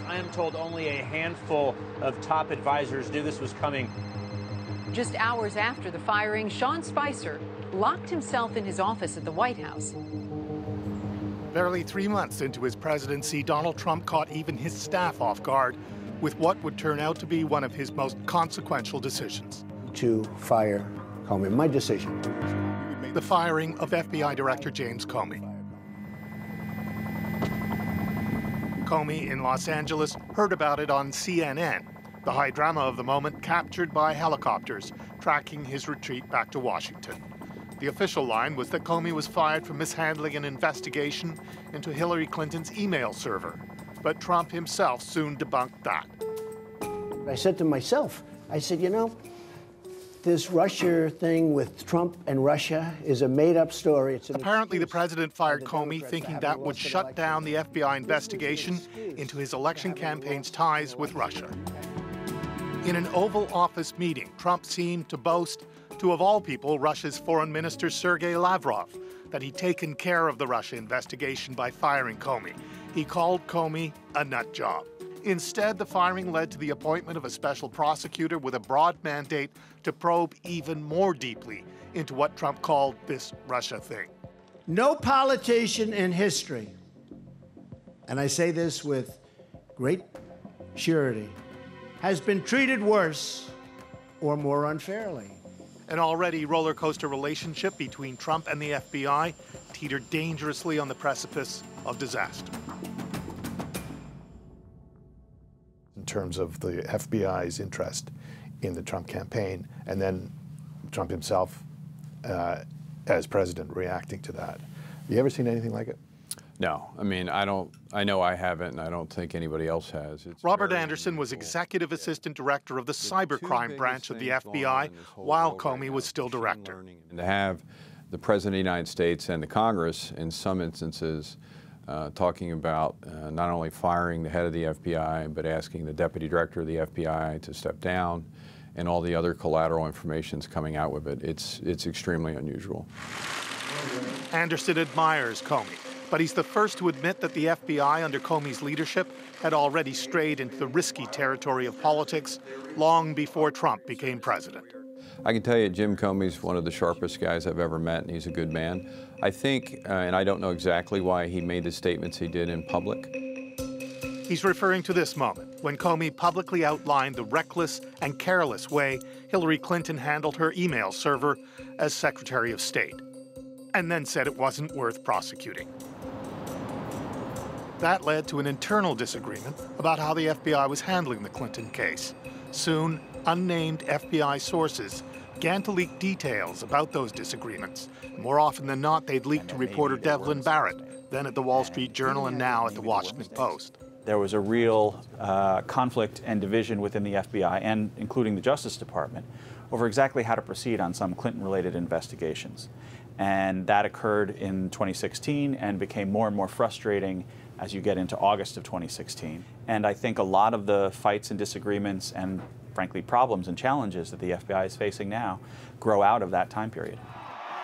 I am told only a handful of top advisors knew this was coming. Just hours after the firing, Sean Spicer locked himself in his office at the White House. Barely 3 months into his presidency, Donald Trump caught even his staff off guard with what would turn out to be one of his most consequential decisions. To fire Comey, my decision. The firing of FBI Director James Comey. Comey in Los Angeles heard about it on CNN. The high drama of the moment captured by helicopters tracking his retreat back to Washington. The official line was that Comey was fired for mishandling an investigation into Hillary Clinton's email server. But Trump himself soon debunked that. I said to myself, I said, you know, this Russia thing with Trump and Russia is a made-up story. Apparently, the president fired Comey thinking that would shut down the FBI investigation into his election campaign's ties with Russia. In an Oval Office meeting, Trump seemed to boast to, of all people, Russia's Foreign Minister Sergei Lavrov, that he'd taken care of the Russia investigation by firing Comey. He called Comey a nut job. Instead, the firing led to the appointment of a special prosecutor with a broad mandate to probe even more deeply into what Trump called this Russia thing. No politician in history, and I say this with great surety, has been treated worse or more unfairly. An already roller coaster relationship between Trump and the FBI teetered dangerously on the precipice of disaster. In terms of the FBI's interest in the Trump campaign, and then Trump himself as president reacting to that. Have you ever seen anything like it? No, I mean, I know I haven't, and I don't think anybody else has. Robert Anderson was executive assistant director of the cybercrime branch of the FBI while Comey was still director. And to have the President of the United States and the Congress, in some instances, talking about not only firing the head of the FBI, but asking the deputy director of the FBI to step down, and all the other collateral information's coming out with it. It's extremely unusual. Anderson admires Comey, but he's the first to admit that the FBI under Comey's leadership had already strayed into the risky territory of politics long before Trump became president. I can tell you Jim Comey's one of the sharpest guys I've ever met, and he's a good man. I think, and I don't know exactly why he made the statements he did in public. He's referring to this moment, when Comey publicly outlined the reckless and careless way Hillary Clinton handled her email server as Secretary of State, and then said it wasn't worth prosecuting. That led to an internal disagreement about how the FBI was handling the Clinton case. Soon, unnamed FBI sources began to leak details about those disagreements. More often than not, they'd leak to reporter Devlin Barrett, then at the Wall Street Journal and now at the Washington Post. There was a real conflict and division within the FBI, and including the Justice Department, over exactly how to proceed on some Clinton-related investigations. And that occurred in 2016 and became more and more frustrating as you get into August of 2016. And I think a lot of the fights and disagreements and, frankly, problems and challenges that the FBI is facing now grow out of that time period.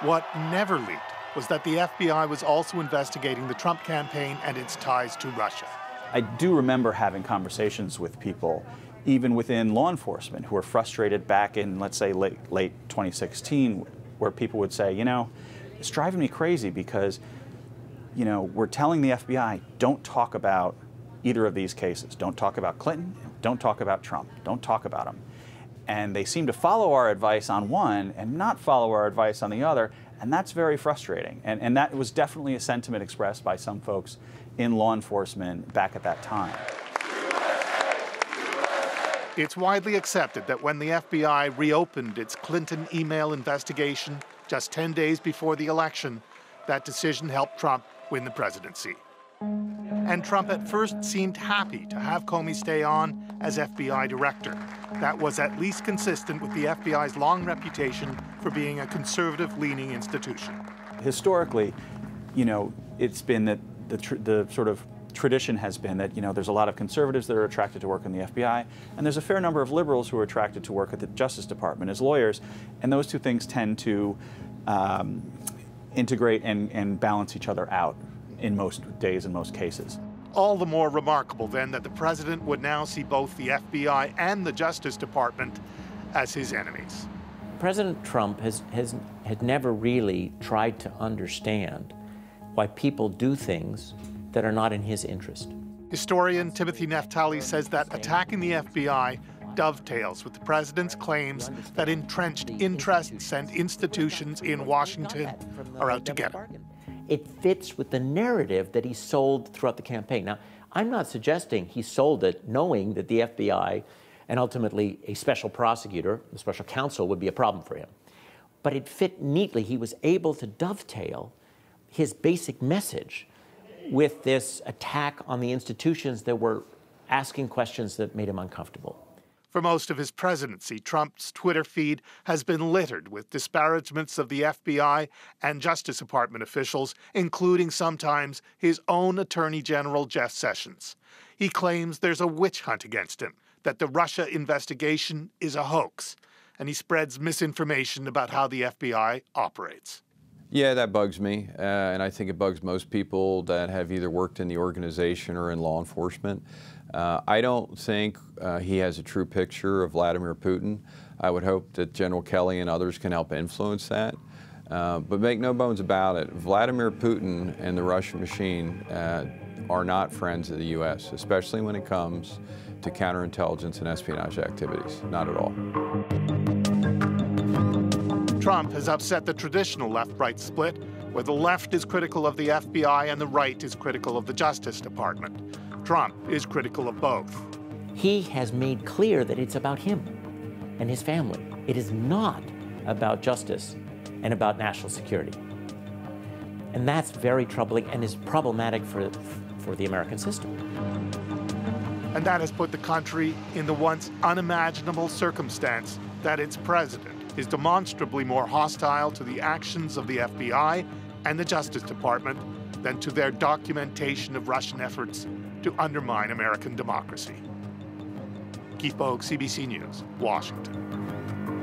What never leaked was that the FBI was also investigating the Trump campaign and its ties to Russia. I do remember having conversations with people, even within law enforcement, who were frustrated back in, let's say, late 2016, where people would say, you know, it's driving me crazy because, you know, we're telling the FBI, don't talk about either of these cases. Don't talk about Clinton, don't talk about Trump, don't talk about them. And they seem to follow our advice on one and not follow our advice on the other, and that's very frustrating. And that was definitely a sentiment expressed by some folks in law enforcement back at that time. It's widely accepted that when the FBI reopened its Clinton email investigation just 10 days before the election, that decision helped Trump win the presidency. And Trump at first seemed happy to have Comey stay on as FBI director. That was at least consistent with the FBI's long reputation for being a conservative-leaning institution. Historically, you know, it's been that the sort of tradition has been that, you know, there's a lot of conservatives that are attracted to work in the FBI, and there's a fair number of liberals who are attracted to work at the Justice Department as lawyers, and those two things tend to integrate and balance each other out in most days, in most cases. All the more remarkable, then, that the president would now see both the FBI and the Justice Department as his enemies. President Trump had never really tried to understand why people do things that are not in his interest. Historian Timothy Neftali says that attacking the FBI dovetails with the president's claims that entrenched interests and institutions in Washington are out to get him. It fits with the narrative that he sold throughout the campaign. Now, I'm not suggesting he sold it knowing that the FBI and ultimately a special prosecutor, a special counsel, would be a problem for him. But it fit neatly. He was able to dovetail his basic message with this attack on the institutions that were asking questions that made him uncomfortable. For most of his presidency, Trump's Twitter feed has been littered with disparagements of the FBI and Justice Department officials, including sometimes his own Attorney General, Jeff Sessions. He claims there's a witch hunt against him, that the Russia investigation is a hoax, and he spreads misinformation about how the FBI operates. Yeah, that bugs me, and I think it bugs most people that have either worked in the organization or in law enforcement. I don't think he has a true picture of Vladimir Putin. I would hope that General Kelly and others can help influence that. But make no bones about it, Vladimir Putin and the Russian machine are not friends of the U.S., especially when it comes to counterintelligence and espionage activities. Not at all. Trump has upset the traditional left-right split, where the left is critical of the FBI and the right is critical of the Justice Department. Trump is critical of both. He has made clear that it's about him and his family. It is not about justice and about national security. And that's very troubling and is problematic for the American system. And that has put the country in the once unimaginable circumstance that its president is demonstrably more hostile to the actions of the FBI and the Justice Department than to their documentation of Russian efforts to undermine American democracy. Keith Bogue, CBC News, Washington.